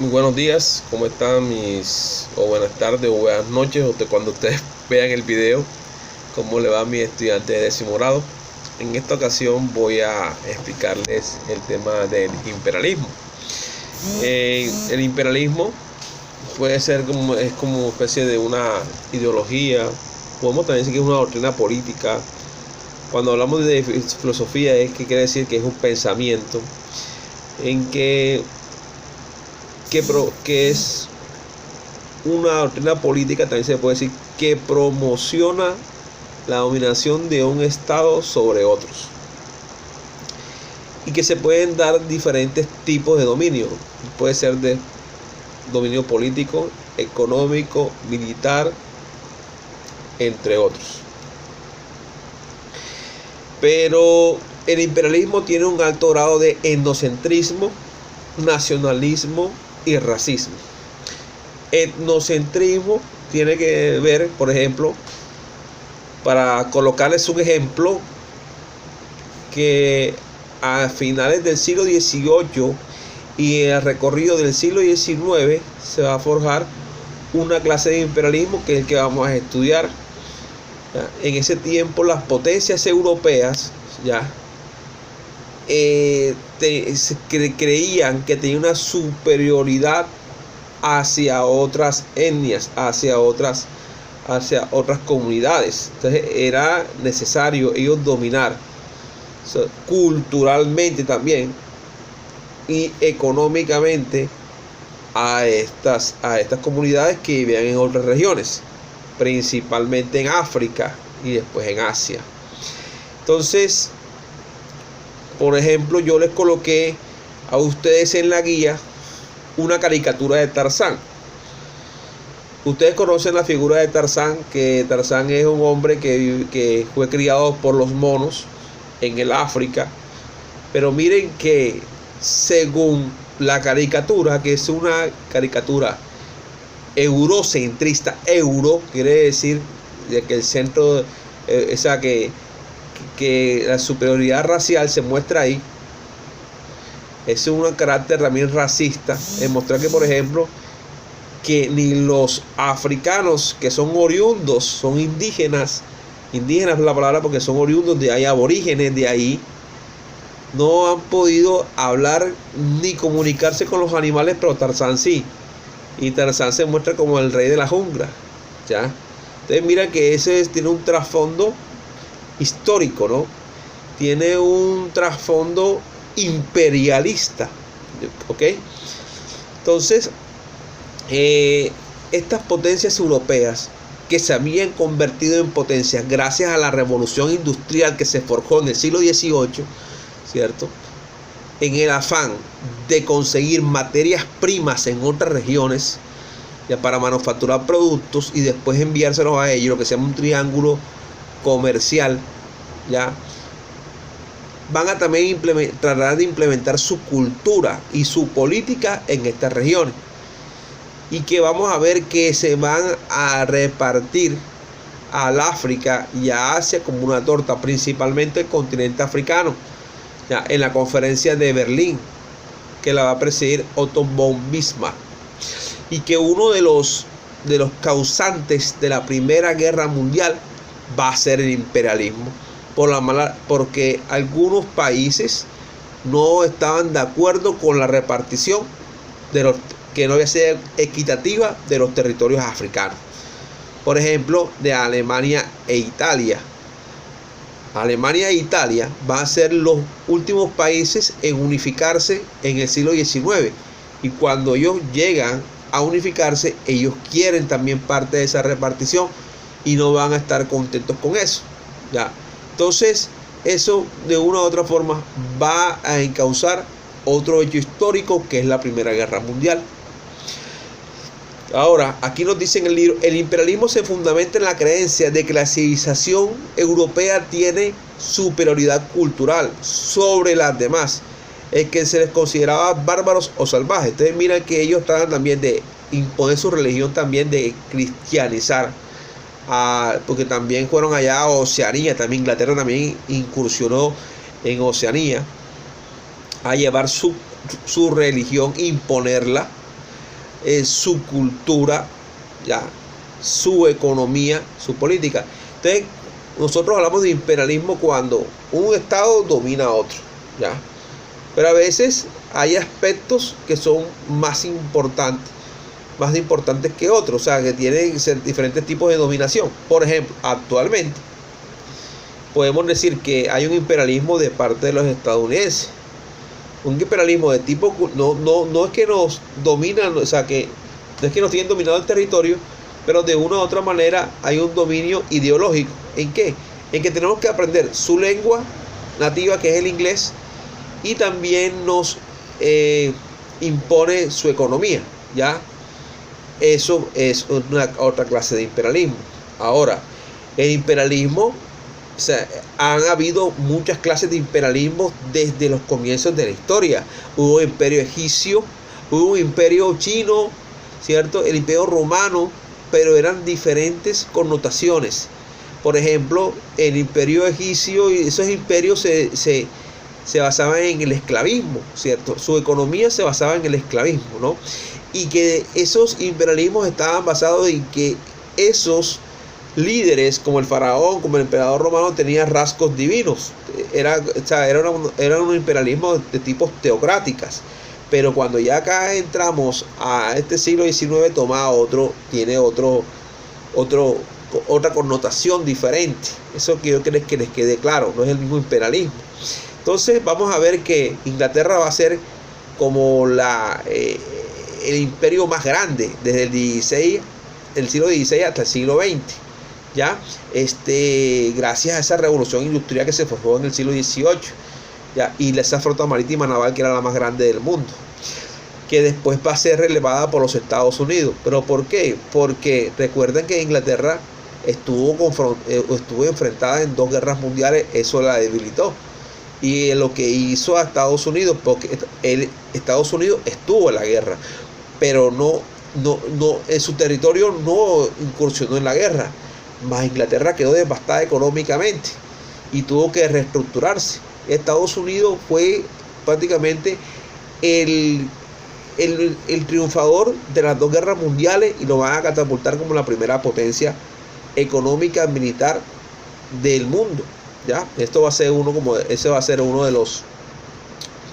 Muy buenos días, ¿cómo están o buenas tardes o buenas noches cuando ustedes vean el video? ¿Cómo le va a mi estudiante de décimo grado? En esta ocasión voy a explicarles el tema del imperialismo. El imperialismo puede ser es como una especie de una ideología, podemos también decir que es una doctrina política. Cuando hablamos de filosofía es que quiere decir que es un pensamiento en que es una doctrina política, también se puede decir que promociona la dominación de un estado sobre otros, y que se pueden dar diferentes tipos de dominio. Puede ser de dominio político, económico, militar, entre otros. Pero el imperialismo tiene un alto grado de etnocentrismo, nacionalismo y racismo. Etnocentrismo tiene que ver, por ejemplo, para colocarles un ejemplo, que a finales del siglo XVIII y en el recorrido del siglo XIX se va a forjar una clase de imperialismo que es el que vamos a estudiar. En ese tiempo las potencias europeas creían que tenía una superioridad hacia otras etnias, hacia otras comunidades. Entonces era necesario ellos dominar, culturalmente también y económicamente a estas comunidades que vivían en otras regiones, principalmente en África y después en Asia. Entonces, por ejemplo, yo les coloqué a ustedes en la guía una caricatura de Tarzán. Ustedes conocen la figura de Tarzán, que Tarzán es un hombre que fue criado por los monos en el África. Pero miren que según la caricatura, que es una caricatura eurocentrista, euro quiere decir de que el centro, que la superioridad racial se muestra ahí. Es un carácter también racista, en mostrar que, por ejemplo, que ni los africanos que son oriundos, son indígenas es la palabra porque son oriundos de ahí, aborígenes de ahí, no han podido hablar ni comunicarse con los animales, pero Tarzán sí. Y Tarzán se muestra como el rey de la jungla, ¿ya? Entonces mira que ese tiene un trasfondo histórico, ¿no? Tiene un trasfondo imperialista, ¿ok? Entonces, estas potencias europeas que se habían convertido en potencias gracias a la revolución industrial que se forjó en el siglo XVIII, ¿cierto? En el afán de conseguir materias primas en otras regiones, ya, para manufacturar productos y después enviárselos a ellos, lo que se llama un triángulo comercial, ya, van a también tratar de implementar su cultura y su política en estas regiones, y que vamos a ver que se van a repartir al África y a Asia como una torta, principalmente el continente africano, ya, en la conferencia de Berlín, que la va a presidir Otto von Bismarck, y que uno de los causantes de la Primera Guerra Mundial va a ser el imperialismo, porque algunos países no estaban de acuerdo con la repartición que no había sido equitativa de los territorios africanos. Por ejemplo, de Alemania e Italia. Alemania e Italia van a ser los últimos países en unificarse en el siglo XIX, y cuando ellos llegan a unificarse, ellos quieren también parte de esa repartición y no van a estar contentos con eso, ¿ya? Entonces, eso de una u otra forma va a encauzar otro hecho histórico, que es la Primera Guerra Mundial. Ahora, aquí nos dice en el libro: el imperialismo se fundamenta en la creencia de que la civilización europea tiene superioridad cultural sobre las demás, es que se les consideraba bárbaros o salvajes. Entonces miran que ellos tratan también de imponer su religión, también de cristianizar, porque también fueron allá a Oceanía, también Inglaterra también incursionó en Oceanía a llevar su religión, imponerla, su cultura, ya, su economía, su política. Entonces, nosotros hablamos de imperialismo cuando un estado domina a otro, ya. Pero a veces hay aspectos que son más importantes que otros, o sea, que tienen diferentes tipos de dominación. Por ejemplo, actualmente podemos decir que hay un imperialismo de parte de los estadounidenses. Un imperialismo de tipo, no es que nos dominan, o sea, que no es que nos tienen dominado el territorio, pero de una u otra manera hay un dominio ideológico. ¿En qué? En que tenemos que aprender su lengua nativa, que es el inglés, y también nos impone su economía, ¿ya? Eso es otra clase de imperialismo. Ahora, el imperialismo, o sea, han habido muchas clases de imperialismo desde los comienzos de la historia. Hubo imperio egipcio, hubo imperio chino, ¿cierto? El imperio romano, pero eran diferentes connotaciones. Por ejemplo, el imperio egipcio y esos imperios se basaban en el esclavismo, ¿cierto? Su economía se basaba en el esclavismo, ¿no? Y que esos imperialismos estaban basados en que esos líderes, como el faraón, como el emperador romano, tenían rasgos divinos. Era un imperialismo de tipos teocráticas. Pero cuando ya acá entramos a este siglo XIX, tiene otra connotación diferente. Eso que yo creo que les quede claro, no es el mismo imperialismo. Entonces vamos a ver que Inglaterra va a ser como el imperio más grande desde el siglo XVI hasta el siglo XX, ¿ya? Gracias a esa revolución industrial que se forjó en el siglo XVIII, ¿ya? Y esa flota marítima naval que era la más grande del mundo, que después va a ser relevada por los Estados Unidos. ¿Pero por qué? Porque recuerden que Inglaterra estuvo enfrentada en 2 guerras mundiales, eso la debilitó. Y lo que hizo a Estados Unidos, porque Estados Unidos estuvo en la guerra, pero no en su territorio no incursionó en la guerra, más Inglaterra quedó devastada económicamente y tuvo que reestructurarse. Estados Unidos fue prácticamente el triunfador de las 2 guerras mundiales y lo van a catapultar como la primera potencia económica militar del mundo, ¿ya? Ese va a ser uno de los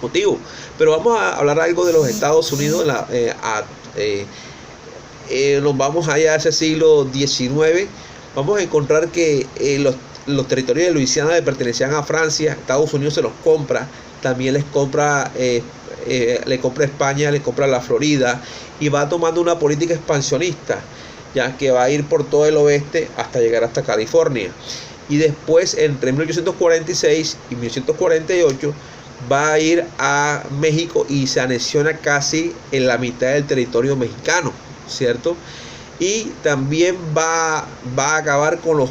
motivos. Pero vamos a hablar algo de los Estados Unidos. Nos vamos allá a ese siglo XIX. Vamos a encontrar que los territorios de Luisiana le pertenecían a Francia. Estados Unidos se los compra. También le compra España, le compra la Florida, y va tomando una política expansionista, ya que va a ir por todo el oeste hasta llegar hasta California. Y después, entre 1846 y 1848, va a ir a México y se anexiona casi en la mitad del territorio mexicano, ¿cierto? Y también va a acabar con los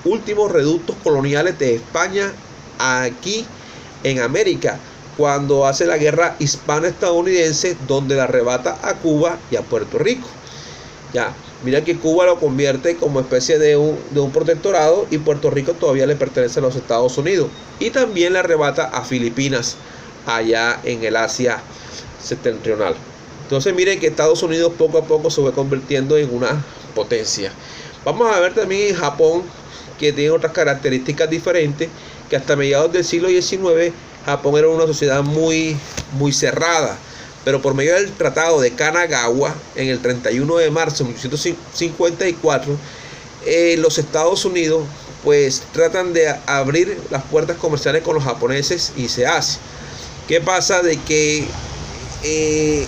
últimos reductos coloniales de España aquí en América, cuando hace la guerra hispano-estadounidense, donde la arrebata a Cuba y a Puerto Rico. Ya, mira que Cuba lo convierte como especie de un protectorado, y Puerto Rico todavía le pertenece a los Estados Unidos. Y también le arrebata a Filipinas, allá en el Asia septentrional. Entonces miren que Estados Unidos poco a poco se va convirtiendo en una potencia. Vamos a ver también en Japón, que tiene otras características diferentes, que hasta mediados del siglo XIX Japón era una sociedad muy cerrada. Pero por medio del Tratado de Kanagawa, en el 31 de marzo de 1854, los Estados Unidos pues tratan de abrir las puertas comerciales con los japoneses, y se hace. ¿Qué pasa? De que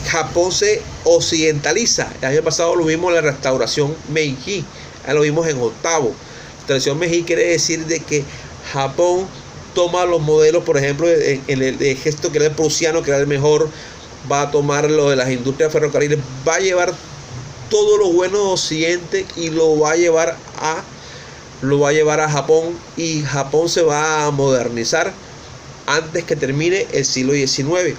Japón se occidentaliza. El año pasado lo vimos en la restauración Meiji, lo vimos en octavo. La restauración Meiji quiere decir de que Japón toma los modelos, por ejemplo, en el gesto que era el prusiano, que era el mejor. Va a tomar lo de las industrias ferrocarriles, va a llevar todo lo bueno de Occidente y lo va a llevar a Japón, y Japón se va a modernizar antes que termine el siglo XIX,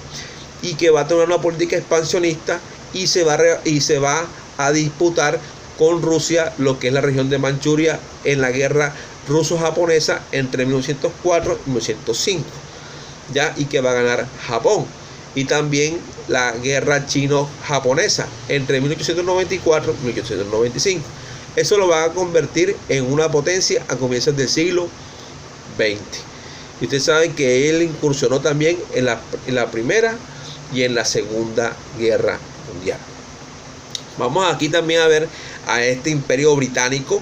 y que va a tener una política expansionista, y se va a disputar con Rusia lo que es la región de Manchuria en la guerra ruso-japonesa entre 1904 y 1905, ¿ya? Y que va a ganar Japón. Y también la guerra chino-japonesa entre 1894 y 1895. Eso lo va a convertir en una potencia a comienzos del siglo XX. Y ustedes saben que él incursionó también en la Primera y en la Segunda Guerra Mundial. Vamos aquí también a ver a este imperio británico,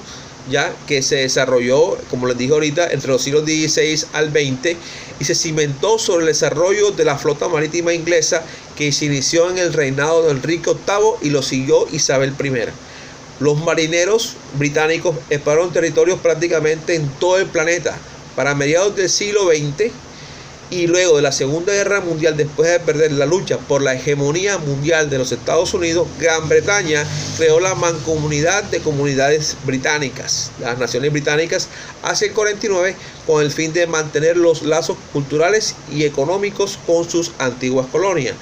ya que se desarrolló, como les dije ahorita, entre los siglos XVI al XX y se cimentó sobre el desarrollo de la flota marítima inglesa que se inició en el reinado de Enrique VIII y lo siguió Isabel I. Los marineros británicos exploraron territorios prácticamente en todo el planeta. Para mediados del siglo XX y luego de la Segunda Guerra Mundial, después de perder la lucha por la hegemonía mundial de los Estados Unidos, Gran Bretaña creó la Mancomunidad de Comunidades Británicas, las Naciones Británicas, hacia el 49, con el fin de mantener los lazos culturales y económicos con sus antiguas colonias.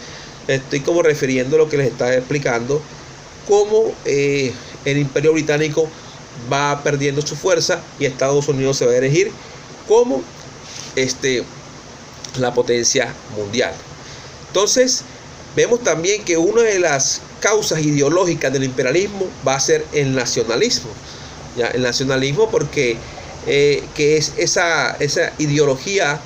Estoy como refiriendo a lo que les estaba explicando, cómo el Imperio Británico va perdiendo su fuerza y Estados Unidos se va a erigir como la potencia mundial. Entonces vemos también que una de las causas ideológicas del imperialismo va a ser el nacionalismo, ¿ya? El nacionalismo porque que es esa ideología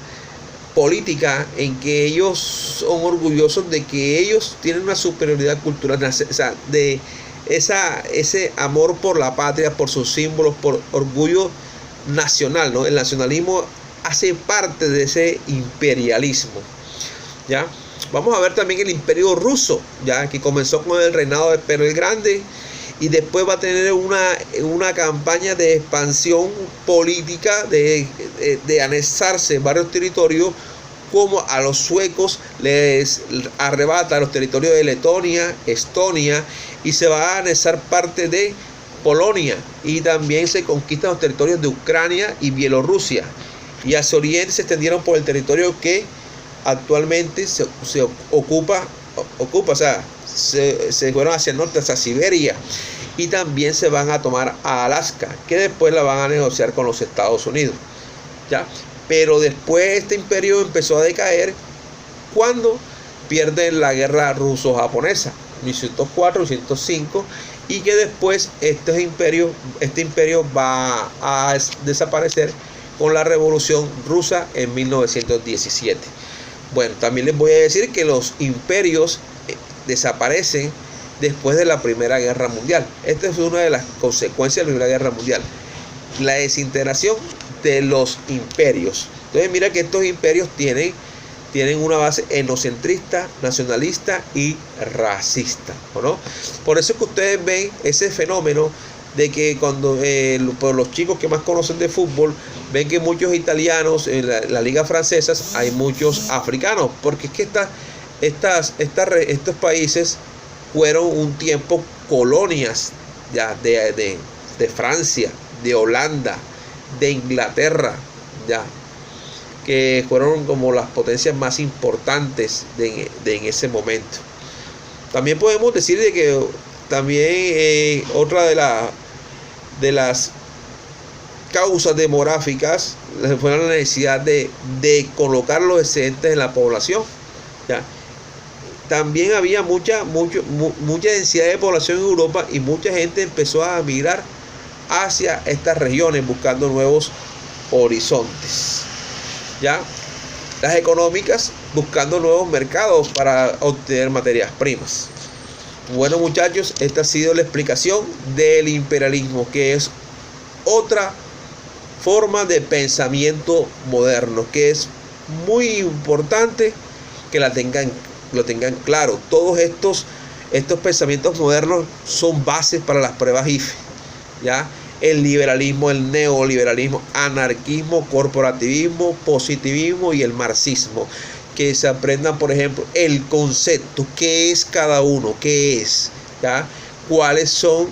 política en que ellos son orgullosos de que ellos tienen una superioridad cultural, o sea, de ese amor por la patria, por sus símbolos, por orgullo nacional, ¿no? El nacionalismo hace parte de ese imperialismo, ¿ya? Vamos a ver también el imperio ruso, ¿ya? Que comenzó con el reinado de Pedro el Grande y después va a tener una campaña de expansión política, de anexarse varios territorios, como a los suecos les arrebata los territorios de Letonia, Estonia, y se va a anexar parte de Polonia, y también se conquistan los territorios de Ucrania y Bielorrusia, y hacia oriente se extendieron por el territorio que actualmente se ocupa, o sea, se fueron hacia el norte, hacia Siberia, y también se van a tomar a Alaska, que después la van a negociar con los Estados Unidos, ¿ya? Pero después este imperio empezó a decaer cuando pierden la guerra ruso-japonesa, 1904-1905, y que después este imperio va a desaparecer con la Revolución Rusa en 1917. Bueno, también les voy a decir que los imperios desaparecen después de la Primera Guerra Mundial. Esta es una de las consecuencias de la Primera Guerra Mundial, la desintegración de los imperios. Entonces mira que estos imperios tienen una base etnocentrista, nacionalista y racista, ¿no? Por eso es que ustedes ven ese fenómeno de que cuando por los chicos que más conocen de fútbol, ven que muchos italianos en la liga francesa hay muchos africanos, porque es que estos países fueron un tiempo colonias ya de Francia, de Holanda, de Inglaterra, ya, que fueron como las potencias más importantes de en ese momento. También podemos decir de que también otra de las causas demográficas fue la necesidad de colocar los excedentes en la población, ¿ya? También había mucha densidad de población en Europa y mucha gente empezó a migrar hacia estas regiones buscando nuevos horizontes, ¿ya? Las económicas buscando nuevos mercados para obtener materias primas. Bueno, muchachos, esta ha sido la explicación del imperialismo, que es otra forma de pensamiento moderno, que es muy importante que lo tengan claro. Todos estos pensamientos modernos son bases para las pruebas IFE, ¿ya? El liberalismo, el neoliberalismo, anarquismo, corporativismo, positivismo y el marxismo. Que se aprendan, por ejemplo, el concepto, qué es cada uno, qué es, ¿ya? cuáles son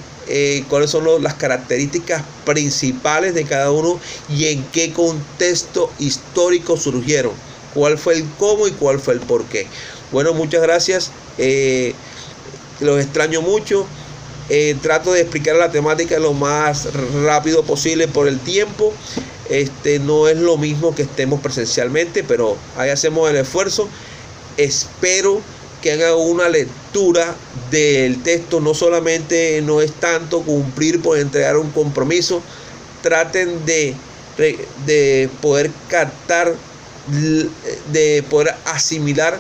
las características principales de cada uno y en qué contexto histórico surgieron, cuál fue el cómo y cuál fue el por qué. Bueno, muchas gracias, los extraño mucho. Trato de explicar la temática lo más rápido posible por el tiempo. No es lo mismo que estemos presencialmente, pero ahí hacemos el esfuerzo. Espero que hagan una lectura del texto. No solamente no es tanto cumplir por entregar un compromiso, traten de poder captar, de poder asimilar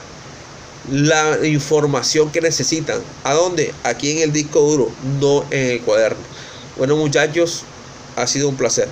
la información que necesitan. ¿A dónde? Aquí en el disco duro, no en el cuaderno. Bueno, muchachos, ha sido un placer.